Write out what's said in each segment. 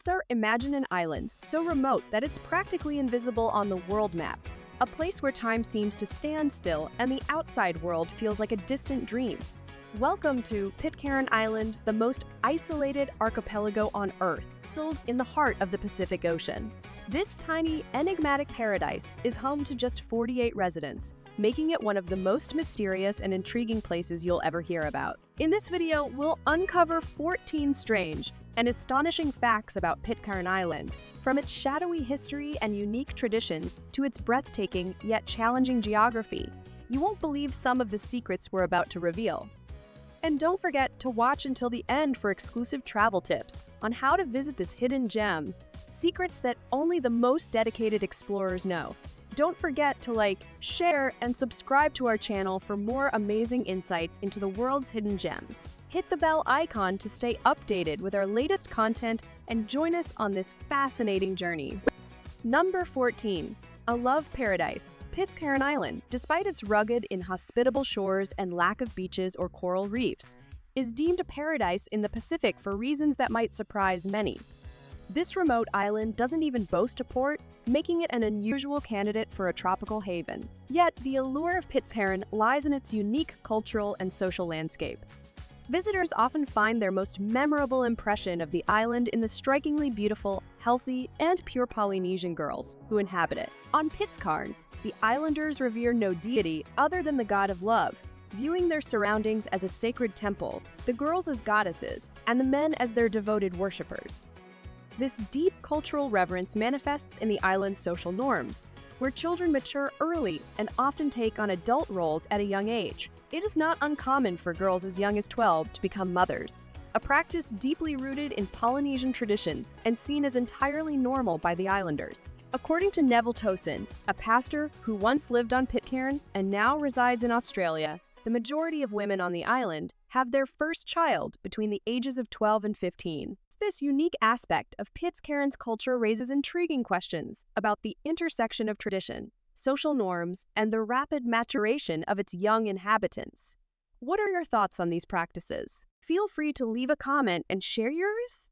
So imagine an island so remote that it's practically invisible on the world map. A place where time seems to stand still and the outside world feels like a distant dream. Welcome to Pitcairn Island, the most isolated archipelago on Earth, nestled in the heart of the Pacific Ocean. This tiny, enigmatic paradise is home to just 48 residents, making it one of the most mysterious and intriguing places you'll ever hear about. In this video, we'll uncover 14 strange and astonishing facts about Pitcairn Island, from its shadowy history and unique traditions to its breathtaking yet challenging geography. You won't believe some of the secrets we're about to reveal. And don't forget to watch until the end for exclusive travel tips on how to visit this hidden gem, secrets that only the most dedicated explorers know. Don't forget to like, share, and subscribe to our channel for more amazing insights into the world's hidden gems. Hit the bell icon to stay updated with our latest content and join us on this fascinating journey. Number 14. A love paradise, Pitcairn Island, despite its rugged, inhospitable shores and lack of beaches or coral reefs, is deemed a paradise in the Pacific for reasons that might surprise many. This remote island doesn't even boast a port, making it an unusual candidate for a tropical haven. Yet, the allure of Pitcairn lies in its unique cultural and social landscape. Visitors often find their most memorable impression of the island in the strikingly beautiful, healthy, and pure Polynesian girls who inhabit it. On Pitcairn, the islanders revere no deity other than the god of love, viewing their surroundings as a sacred temple, the girls as goddesses, and the men as their devoted worshippers. This deep cultural reverence manifests in the island's social norms, where children mature early and often take on adult roles at a young age. It is not uncommon for girls as young as 12 to become mothers, a practice deeply rooted in Polynesian traditions and seen as entirely normal by the islanders. According to Neville Tosin, a pastor who once lived on Pitcairn and now resides in Australia, the majority of women on the island have their first child between the ages of 12 and 15. This unique aspect of Pitcairn's culture raises intriguing questions about the intersection of tradition, social norms, and the rapid maturation of its young inhabitants. What are your thoughts on these practices? Feel free to leave a comment and share yours.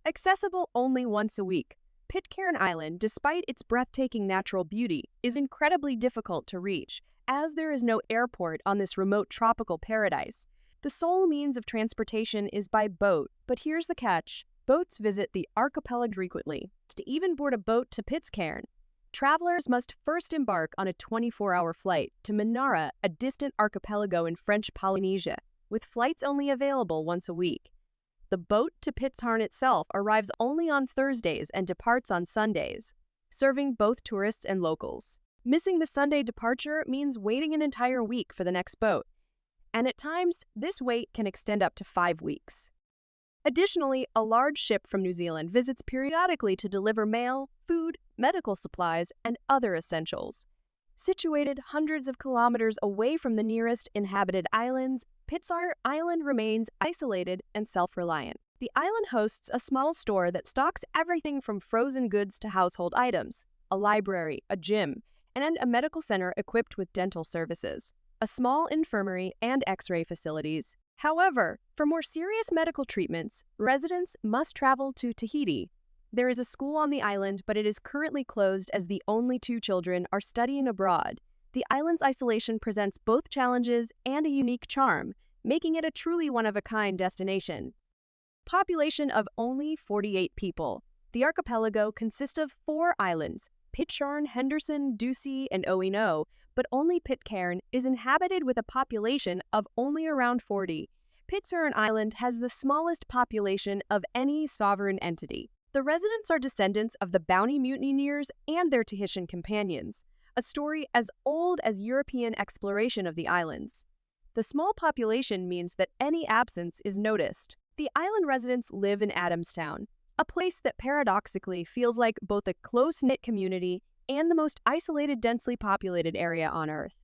Accessible only once a week, Pitcairn Island, despite its breathtaking natural beauty, is incredibly difficult to reach, as there is no airport on this remote tropical paradise. The sole means of transportation is by boat, but here's the catch. Boats visit the archipelago frequently. To even board a boat to Pitcairn, travelers must first embark on a 24-hour flight to Manara, a distant archipelago in French Polynesia, with flights only available once a week. The boat to Pitcairn itself arrives only on Thursdays and departs on Sundays, serving both tourists and locals. Missing the Sunday departure means waiting an entire week for the next boat, and at times, this wait can extend up to 5 weeks. Additionally, a large ship from New Zealand visits periodically to deliver mail, food, medical supplies, and other essentials. Situated hundreds of kilometers away from the nearest inhabited islands, Pitcairn Island remains isolated and self-reliant. The island hosts a small store that stocks everything from frozen goods to household items, a library, a gym, and a medical center equipped with dental services, a small infirmary, and X-ray facilities. However, for more serious medical treatments, residents must travel to Tahiti. There is a school on the island, but it is currently closed as the only 2 children are studying abroad. The island's isolation presents both challenges and a unique charm, making it a truly one-of-a-kind destination. Population of only 48 people. The archipelago consists of 4 islands, Pitcairn, Henderson, Ducie, and Oino, but only Pitcairn is inhabited with a population of only around 40. Pitcairn Island has the smallest population of any sovereign entity. The residents are descendants of the Bounty mutineers and their Tahitian companions, a story as old as European exploration of the islands. The small population means that any absence is noticed. The island residents live in Adamstown, a place that paradoxically feels like both a close-knit community and the most isolated, densely populated area on Earth.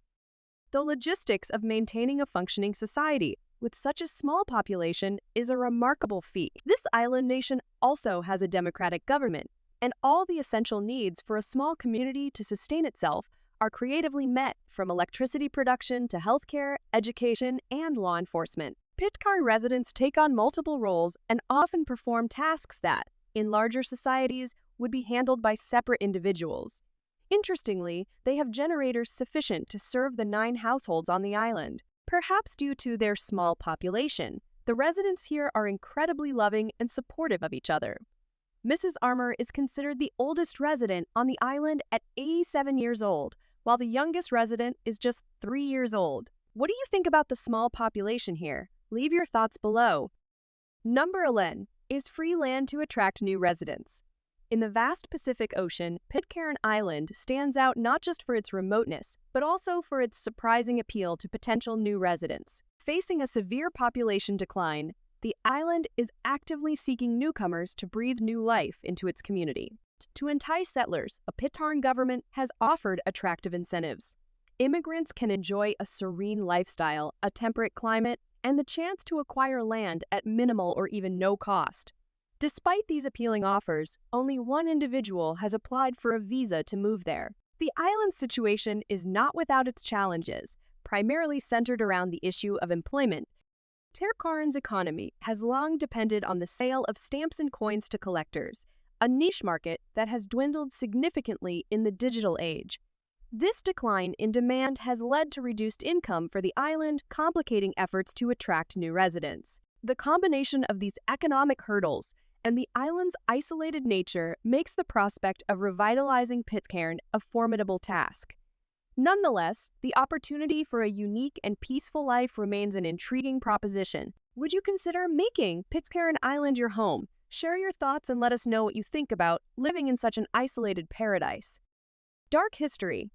The logistics of maintaining a functioning society with such a small population is a remarkable feat. This island nation also has a democratic government, and all the essential needs for a small community to sustain itself are creatively met, from electricity production to healthcare, education, and law enforcement. Pitcairn residents take on multiple roles and often perform tasks that, in larger societies, would be handled by separate individuals. Interestingly, they have generators sufficient to serve the 9 households on the island. Perhaps due to their small population, the residents here are incredibly loving and supportive of each other. Mrs. Armour is considered the oldest resident on the island at 87 years old, while the youngest resident is just 3 years old. What do you think about the small population here? Leave your thoughts below. Number 11 is free land to attract new residents. In the vast Pacific Ocean, Pitcairn Island stands out not just for its remoteness, but also for its surprising appeal to potential new residents. Facing a severe population decline, the island is actively seeking newcomers to breathe new life into its community. To entice settlers, a Pitcairn government has offered attractive incentives. Immigrants can enjoy a serene lifestyle, a temperate climate, and the chance to acquire land at minimal or even no cost. Despite these appealing offers, only one individual has applied for a visa to move there. The island's situation is not without its challenges, primarily centered around the issue of employment. Pitcairn's economy has long depended on the sale of stamps and coins to collectors, a niche market that has dwindled significantly in the digital age. This decline in demand has led to reduced income for the island, complicating efforts to attract new residents. The combination of these economic hurdles and the island's isolated nature makes the prospect of revitalizing Pitcairn a formidable task. Nonetheless, the opportunity for a unique and peaceful life remains an intriguing proposition. Would you consider making Pitcairn Island your home? Share your thoughts and let us know what you think about living in such an isolated paradise. Dark history.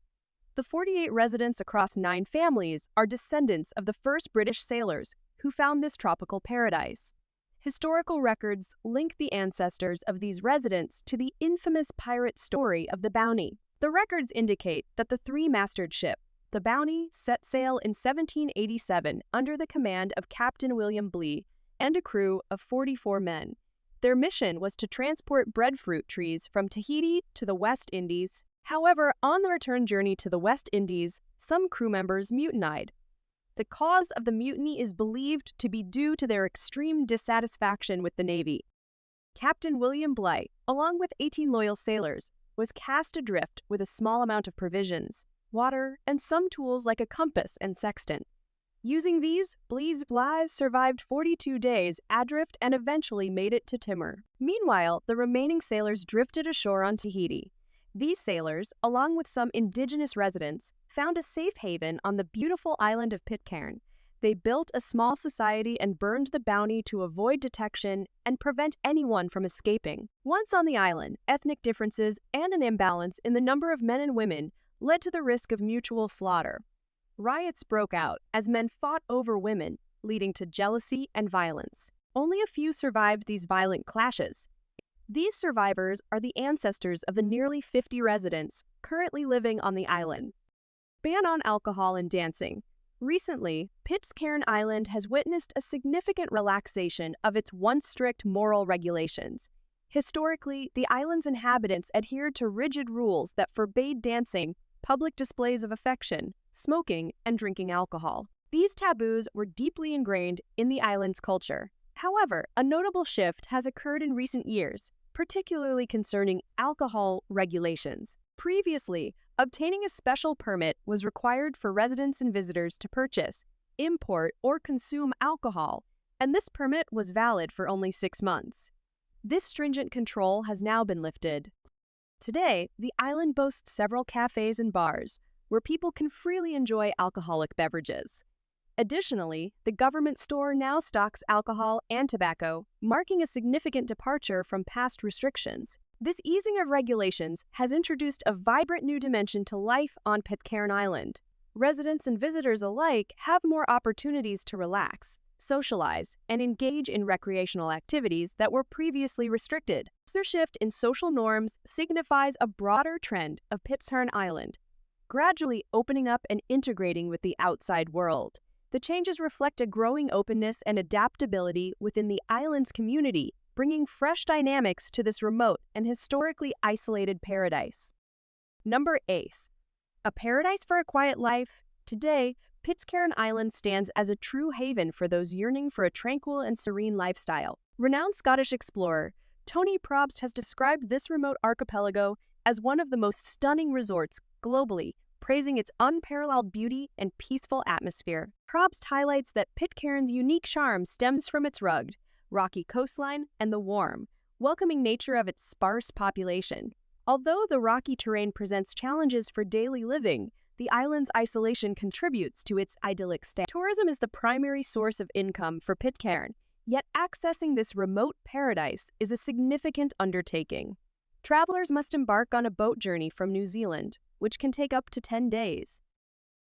The 48 residents across 9 families are descendants of the first British sailors who found this tropical paradise. Historical records link the ancestors of these residents to the infamous pirate story of the Bounty. The records indicate that the 3-masted ship, the Bounty, set sail in 1787 under the command of Captain William Blee and a crew of 44 men. Their mission was to transport breadfruit trees from Tahiti to the West Indies. However, on the return journey to the West Indies, some crew members mutinied. The cause of the mutiny is believed to be due to their extreme dissatisfaction with the Navy. Captain William Bligh, along with 18 loyal sailors, was cast adrift with a small amount of provisions, water, and some tools like a compass and sextant. Using these, Bligh survived 42 days adrift and eventually made it to Timor. Meanwhile, the remaining sailors drifted ashore on Tahiti. These sailors, along with some indigenous residents, found a safe haven on the beautiful island of Pitcairn. They built a small society and burned the Bounty to avoid detection and prevent anyone from escaping. Once on the island, ethnic differences and an imbalance in the number of men and women led to the risk of mutual slaughter. Riots broke out as men fought over women, leading to jealousy and violence. Only a few survived these violent clashes. These survivors are the ancestors of the nearly 50 residents currently living on the island. Ban on alcohol and dancing. Recently, Pitcairn Island has witnessed a significant relaxation of its once strict moral regulations. Historically, the island's inhabitants adhered to rigid rules that forbade dancing, public displays of affection, smoking, and drinking alcohol. These taboos were deeply ingrained in the island's culture. However, a notable shift has occurred in recent years, particularly concerning alcohol regulations. Previously, obtaining a special permit was required for residents and visitors to purchase, import, or consume alcohol, and this permit was valid for only 6 months. This stringent control has now been lifted. Today, the island boasts several cafes and bars where people can freely enjoy alcoholic beverages. Additionally, the government store now stocks alcohol and tobacco, marking a significant departure from past restrictions. This easing of regulations has introduced a vibrant new dimension to life on Pitcairn Island. Residents and visitors alike have more opportunities to relax, socialize, and engage in recreational activities that were previously restricted. This shift in social norms signifies a broader trend of Pitcairn Island, gradually opening up and integrating with the outside world. The changes reflect a growing openness and adaptability within the island's community, bringing fresh dynamics to this remote and historically isolated paradise. Number 8. A paradise for a quiet life. Today, Pitcairn Island stands as a true haven for those yearning for a tranquil and serene lifestyle. Renowned Scottish explorer Tony Probst has described this remote archipelago as one of the most stunning resorts globally, praising its unparalleled beauty and peaceful atmosphere. Probst highlights that Pitcairn's unique charm stems from its rugged, rocky coastline and the warm, welcoming nature of its sparse population. Although the rocky terrain presents challenges for daily living, the island's isolation contributes to its idyllic state. Tourism is the primary source of income for Pitcairn, yet accessing this remote paradise is a significant undertaking. Travelers must embark on a boat journey from New Zealand, which can take up to 10 days.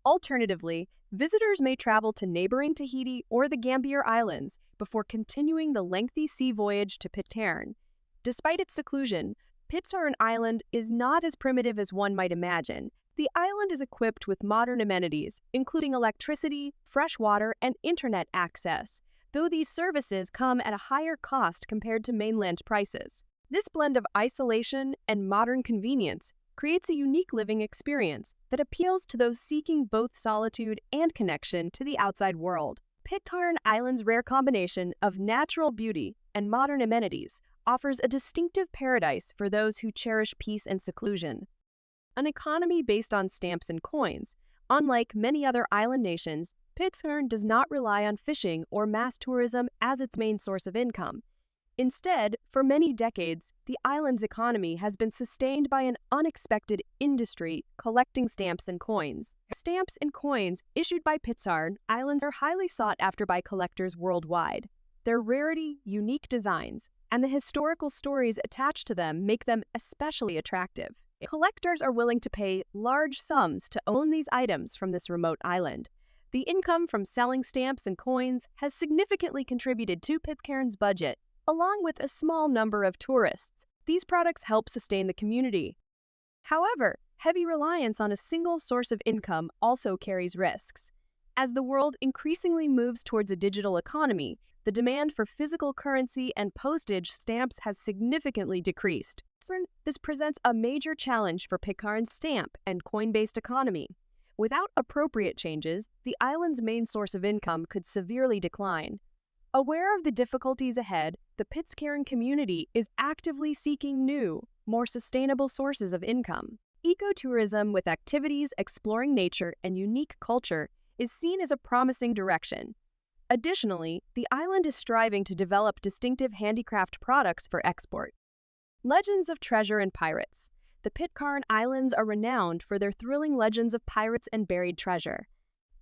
Alternatively, visitors may travel to neighboring Tahiti or the Gambier Islands before continuing the lengthy sea voyage to Pitcairn. Despite its seclusion, Pitcairn Island is not as primitive as one might imagine. The island is equipped with modern amenities, including electricity, fresh water, and internet access, though these services come at a higher cost compared to mainland prices. This blend of isolation and modern convenience creates a unique living experience that appeals to those seeking both solitude and connection to the outside world. Pitcairn Island's rare combination of natural beauty and modern amenities offers a distinctive paradise for those who cherish peace and seclusion. An economy based on stamps and coins, unlike many other island nations, Pitcairn does not rely on fishing or mass tourism as its main source of income. Instead, for many decades, the island's economy has been sustained by an unexpected industry collecting stamps and coins. Stamps and coins issued by Pitcairn Islands are highly sought after by collectors worldwide. Their rarity, unique designs, and the historical stories attached to them make them especially attractive. Collectors are willing to pay large sums to own these items from this remote island. The income from selling stamps and coins has significantly contributed to Pitcairn's budget, along with a small number of tourists. These products help sustain the community. However, heavy reliance on a single source of income also carries risks. As the world increasingly moves towards a digital economy, the demand for physical currency and postage stamps has significantly decreased. This presents a major challenge for Pitcairn's stamp and coin-based economy. Without appropriate changes, the island's main source of income could severely decline. Aware of the difficulties ahead, the Pitcairn community is actively seeking new, more sustainable sources of income. Ecotourism with activities exploring nature and unique culture is seen as a promising direction. Additionally, the island is striving to develop distinctive handicraft products for export. Legends of treasure and pirates. The Pitcairn Islands are renowned for their thrilling legends of pirates and buried treasure.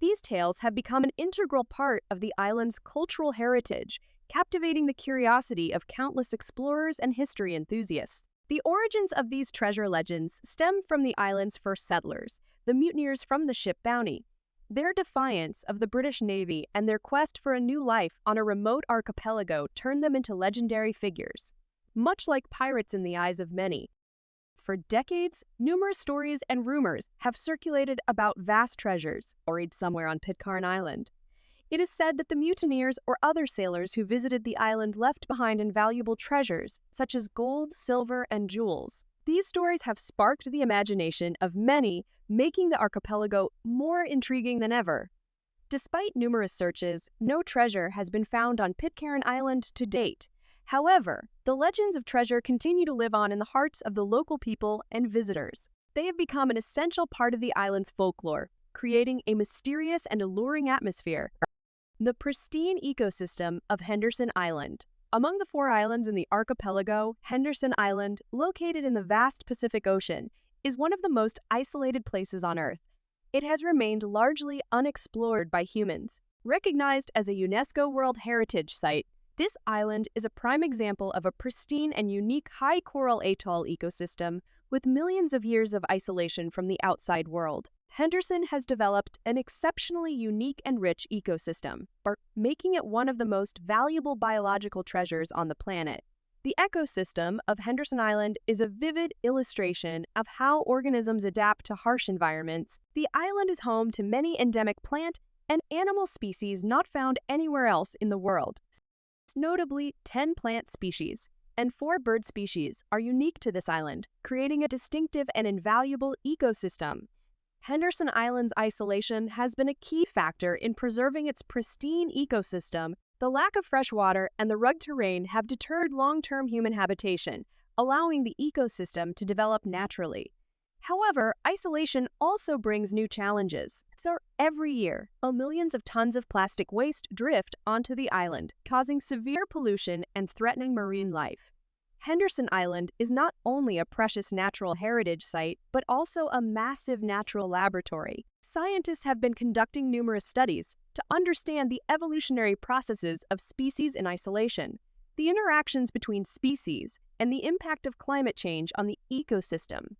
These tales have become an integral part of the island's cultural heritage, captivating the curiosity of countless explorers and history enthusiasts. The origins of these treasure legends stem from the island's first settlers, the mutineers from the ship Bounty. Their defiance of the British Navy and their quest for a new life on a remote archipelago turned them into legendary figures. Much like pirates in the eyes of many, for decades, numerous stories and rumors have circulated about vast treasures buried somewhere on Pitcairn Island. It is said that the mutineers or other sailors who visited the island left behind invaluable treasures, such as gold, silver, and jewels. These stories have sparked the imagination of many, making the archipelago more intriguing than ever. Despite numerous searches, no treasure has been found on Pitcairn Island to date. However, the legends of treasure continue to live on in the hearts of the local people and visitors. They have become an essential part of the island's folklore, creating a mysterious and alluring atmosphere. The pristine ecosystem of Henderson Island. Among the 4 islands in the archipelago, Henderson Island, located in the vast Pacific Ocean, is one of the most isolated places on Earth. It has remained largely unexplored by humans. Recognized as a UNESCO World Heritage Site, this island is a prime example of a pristine and unique high coral atoll ecosystem with millions of years of isolation from the outside world. Henderson has developed an exceptionally unique and rich ecosystem, making it one of the most valuable biological treasures on the planet. The ecosystem of Henderson Island is a vivid illustration of how organisms adapt to harsh environments. The island is home to many endemic plant and animal species not found anywhere else in the world. Notably, 10 plant species and 4 bird species are unique to this island, creating a distinctive and invaluable ecosystem. Henderson Island's isolation has been a key factor in preserving its pristine ecosystem. The lack of fresh water and the rugged terrain have deterred long-term human habitation, allowing the ecosystem to develop naturally. However, isolation also brings new challenges. So every year, millions of tons of plastic waste drift onto the island, causing severe pollution and threatening marine life. Henderson Island is not only a precious natural heritage site, but also a massive natural laboratory. Scientists have been conducting numerous studies to understand the evolutionary processes of species in isolation, the interactions between species, and the impact of climate change on the ecosystem.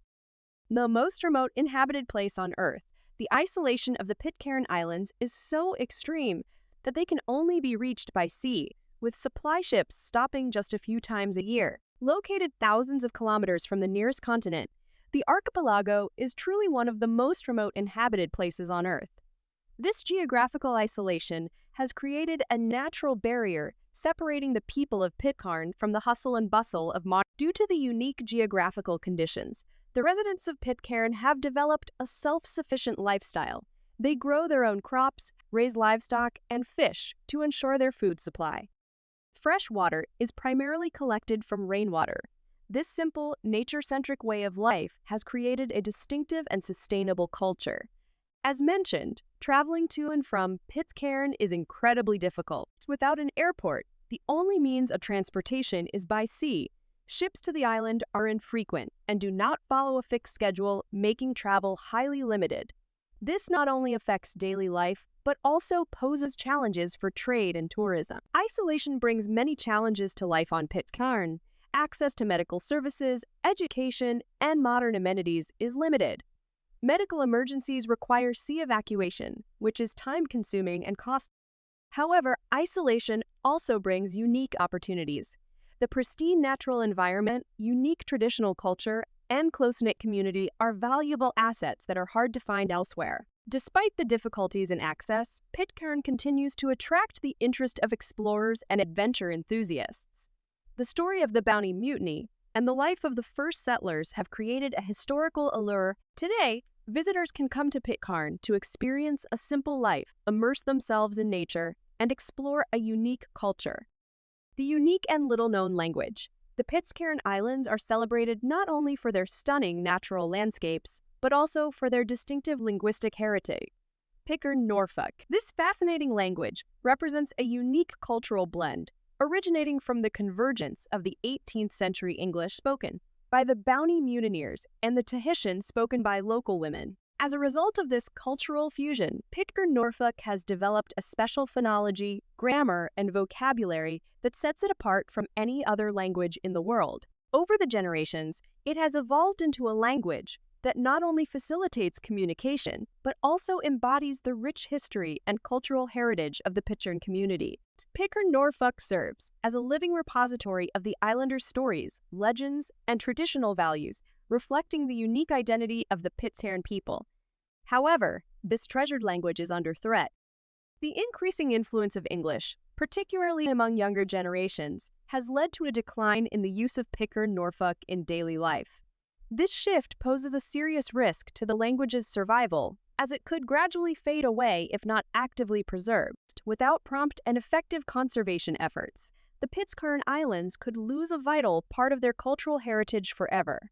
The most remote inhabited place on Earth, the isolation of the Pitcairn Islands is so extreme that they can only be reached by sea, with supply ships stopping just a few times a year. Located thousands of kilometers from the nearest continent, the archipelago is truly one of the most remote inhabited places on Earth. This geographical isolation has created a natural barrier separating the people of Pitcairn from the hustle and bustle of modern. Due to the unique geographical conditions, the residents of Pitcairn have developed a self-sufficient lifestyle. They grow their own crops, raise livestock, and fish to ensure their food supply. Fresh water is primarily collected from rainwater. This simple, nature-centric way of life has created a distinctive and sustainable culture. As mentioned, traveling to and from Pitcairn is incredibly difficult. Without an airport, the only means of transportation is by sea. Ships to the island are infrequent and do not follow a fixed schedule, making travel highly limited. This not only affects daily life, but also poses challenges for trade and tourism. Isolation brings many challenges to life on Pitcairn. Access to medical services, education, and modern amenities is limited. Medical emergencies require sea evacuation, which is time-consuming and costly. However, isolation also brings unique opportunities. The pristine natural environment, unique traditional culture, and close-knit community are valuable assets that are hard to find elsewhere. Despite the difficulties in access, Pitcairn continues to attract the interest of explorers and adventure enthusiasts. The story of the Bounty Mutiny and the life of the first settlers have created a historical allure. Today, visitors can come to Pitcairn to experience a simple life, immerse themselves in nature, and explore a unique culture. The unique and little-known language. The Pitcairn Islands are celebrated not only for their stunning natural landscapes, but also for their distinctive linguistic heritage. Pitcairn Norfolk. This fascinating language represents a unique cultural blend, originating from the convergence of the 18th century English spoken by the Bounty mutineers and the Tahitian spoken by local women. As a result of this cultural fusion, Pitcairn Norfolk has developed a special phonology, grammar, and vocabulary that sets it apart from any other language in the world. Over the generations, it has evolved into a language that not only facilitates communication, but also embodies the rich history and cultural heritage of the Pitcairn community. Pitcairn Norfolk serves as a living repository of the islanders' stories, legends, and traditional values, reflecting the unique identity of the Pitcairn people. However, this treasured language is under threat. The increasing influence of English, particularly among younger generations, has led to a decline in the use of Pitcairn Norfolk in daily life. This shift poses a serious risk to the language's survival, as it could gradually fade away if not actively preserved. Without prompt and effective conservation efforts, the Pitcairn Islands could lose a vital part of their cultural heritage forever.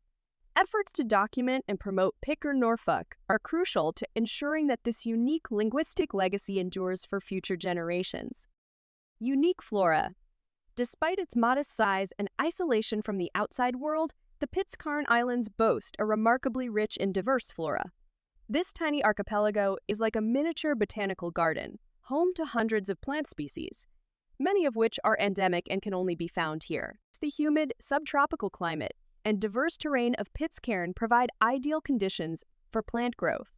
Efforts to document and promote Pitcairn Norfolk are crucial to ensuring that this unique linguistic legacy endures for future generations. Unique flora. Despite its modest size and isolation from the outside world, the Pitcairn Islands boast a remarkably rich and diverse flora. This tiny archipelago is like a miniature botanical garden, home to hundreds of plant species, many of which are endemic and can only be found here. The humid, subtropical climate and diverse terrain of Pitcairn provide ideal conditions for plant growth.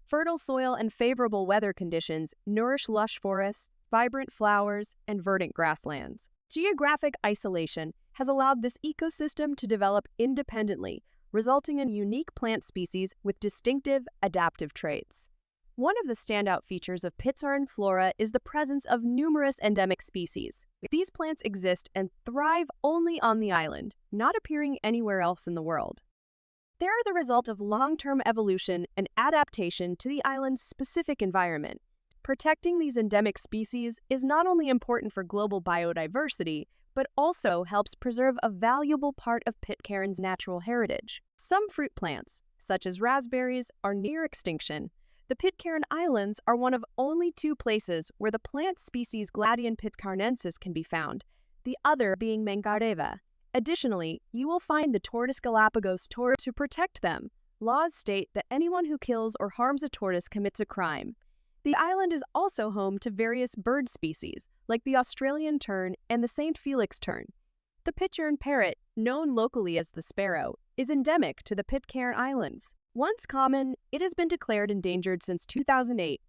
Fertile soil and favorable weather conditions nourish lush forests, vibrant flowers, and verdant grasslands. Geographic isolation has allowed this ecosystem to develop independently, resulting in unique plant species with distinctive adaptive traits. One of the standout features of Pitcairn flora is the presence of numerous endemic species. These plants exist and thrive only on the island, not appearing anywhere else in the world. They are the result of long-term evolution and adaptation to the island's specific environment. Protecting these endemic species is not only important for global biodiversity, but also helps preserve a valuable part of Pitcairn's natural heritage. Some fruit plants, such as raspberries, are near extinction. The Pitcairn Islands are one of only 2 places where the plant species Gladion pitcairnensis can be found, the other being Mangareva. Additionally, you will find the tortoise Galapagos tortoise. To protect them, laws state that anyone who kills or harms a tortoise commits a crime. The island is also home to various bird species, like the Australian tern and the St. Felix tern. The Pitcairn parrot, known locally as the sparrow, is endemic to the Pitcairn Islands. Once common, it has been declared endangered since 2008.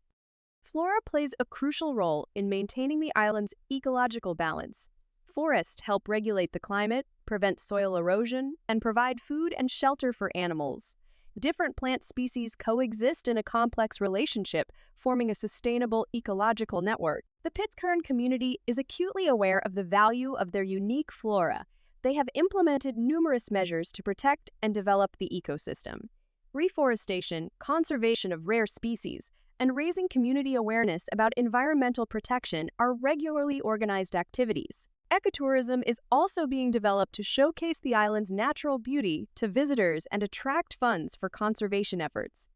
Flora plays a crucial role in maintaining the island's ecological balance. Forests help regulate the climate, prevent soil erosion, and provide food and shelter for animals. Different plant species coexist in a complex relationship, forming a sustainable ecological network. The Pitcairn community is acutely aware of the value of their unique flora. They have implemented numerous measures to protect and develop the ecosystem. Reforestation, conservation of rare species, and raising community awareness about environmental protection are regularly organized activities. Ecotourism is also being developed to showcase the island's natural beauty to visitors and attract funds for conservation efforts.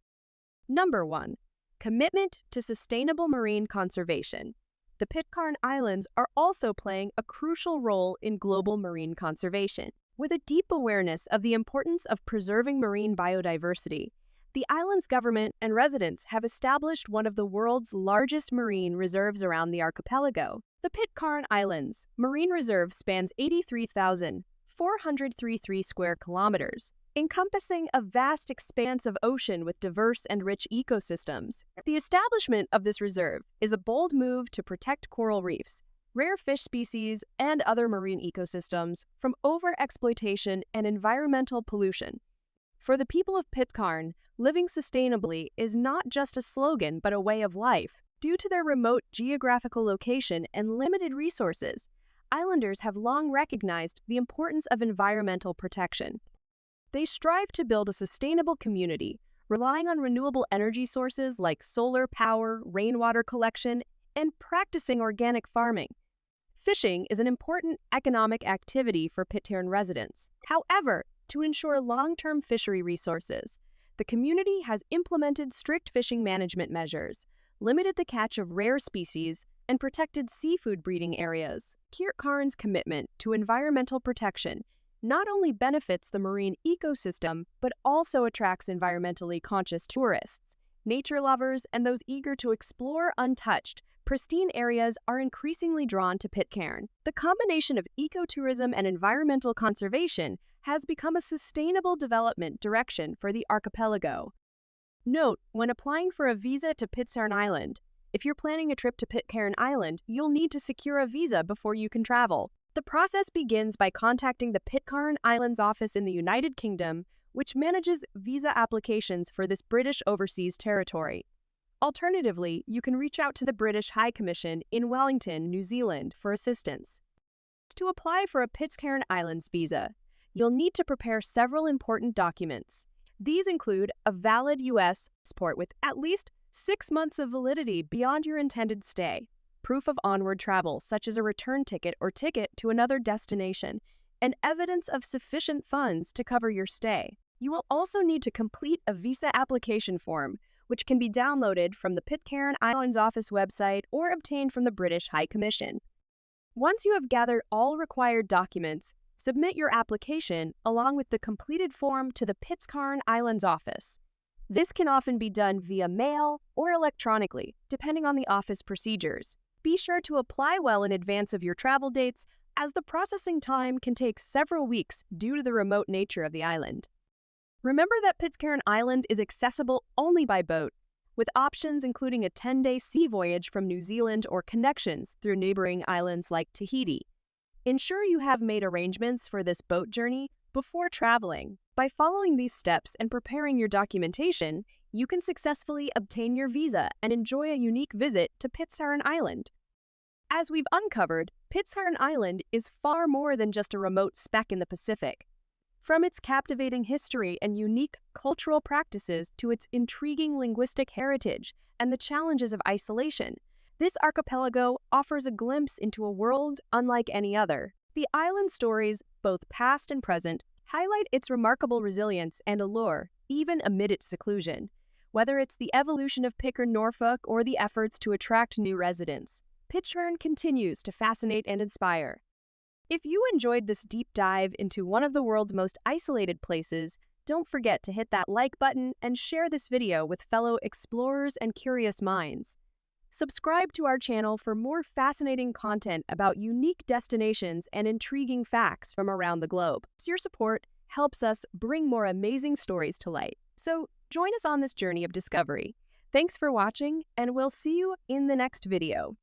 Number 1. Commitment to sustainable marine conservation. The Pitcairn Islands are also playing a crucial role in global marine conservation. With a deep awareness of the importance of preserving marine biodiversity, the island's government and residents have established one of the world's largest marine reserves around the archipelago. The Pitcairn Islands Marine Reserve spans 83,433 square kilometers, encompassing a vast expanse of ocean with diverse and rich ecosystems. The establishment of this reserve is a bold move to protect coral reefs, rare fish species, and other marine ecosystems from overexploitation and environmental pollution. For the people of Pitcairn, living sustainably is not just a slogan but a way of life. Due to their remote geographical location and limited resources, islanders have long recognized the importance of environmental protection. They strive to build a sustainable community, relying on renewable energy sources like solar power, rainwater collection, and practicing organic farming. Fishing is an important economic activity for Pitcairn residents. However, to ensure long-term fishery resources, the community has implemented strict fishing management measures, limited the catch of rare species, and protected seafood breeding areas. Pitcairn's commitment to environmental protection not only benefits the marine ecosystem, but also attracts environmentally conscious tourists. Nature lovers and those eager to explore untouched, pristine areas are increasingly drawn to Pitcairn. The combination of ecotourism and environmental conservation has become a sustainable development direction for the archipelago. Note, when applying for a visa to Pitcairn Island, if you're planning a trip to Pitcairn Island, you'll need to secure a visa before you can travel. The process begins by contacting the Pitcairn Islands office in the United Kingdom, which manages visa applications for this British overseas territory. Alternatively, you can reach out to the British High Commission in Wellington, New Zealand, for assistance. To apply for a Pitcairn Islands visa, you'll need to prepare several important documents. These include a valid U.S. passport with at least 6 months of validity beyond your intended stay, proof of onward travel such as a return ticket or ticket to another destination, and evidence of sufficient funds to cover your stay. You will also need to complete a visa application form, which can be downloaded from the Pitcairn Islands office website or obtained from the British High Commission. Once you have gathered all required documents, submit your application along with the completed form to the Pitcairn Islands office. This can often be done via mail or electronically, depending on the office procedures. Be sure to apply well in advance of your travel dates, as the processing time can take several weeks due to the remote nature of the island. Remember that Pitcairn Island is accessible only by boat, with options including a 10-day sea voyage from New Zealand or connections through neighboring islands like Tahiti. Ensure you have made arrangements for this boat journey before traveling. By following these steps and preparing your documentation, you can successfully obtain your visa and enjoy a unique visit to Pitcairn Island. As we've uncovered, Pitcairn Island is far more than just a remote speck in the Pacific. From its captivating history and unique cultural practices to its intriguing linguistic heritage and the challenges of isolation, this archipelago offers a glimpse into a world unlike any other. The island stories, both past and present, highlight its remarkable resilience and allure, even amid its seclusion. Whether it's the evolution of Pitcairn, Norfolk, or the efforts to attract new residents, Pitcairn continues to fascinate and inspire. If you enjoyed this deep dive into one of the world's most isolated places, don't forget to hit that like button and share this video with fellow explorers and curious minds. Subscribe to our channel for more fascinating content about unique destinations and intriguing facts from around the globe. Your support helps us bring more amazing stories to light. So join us on this journey of discovery. Thanks for watching, and we'll see you in the next video.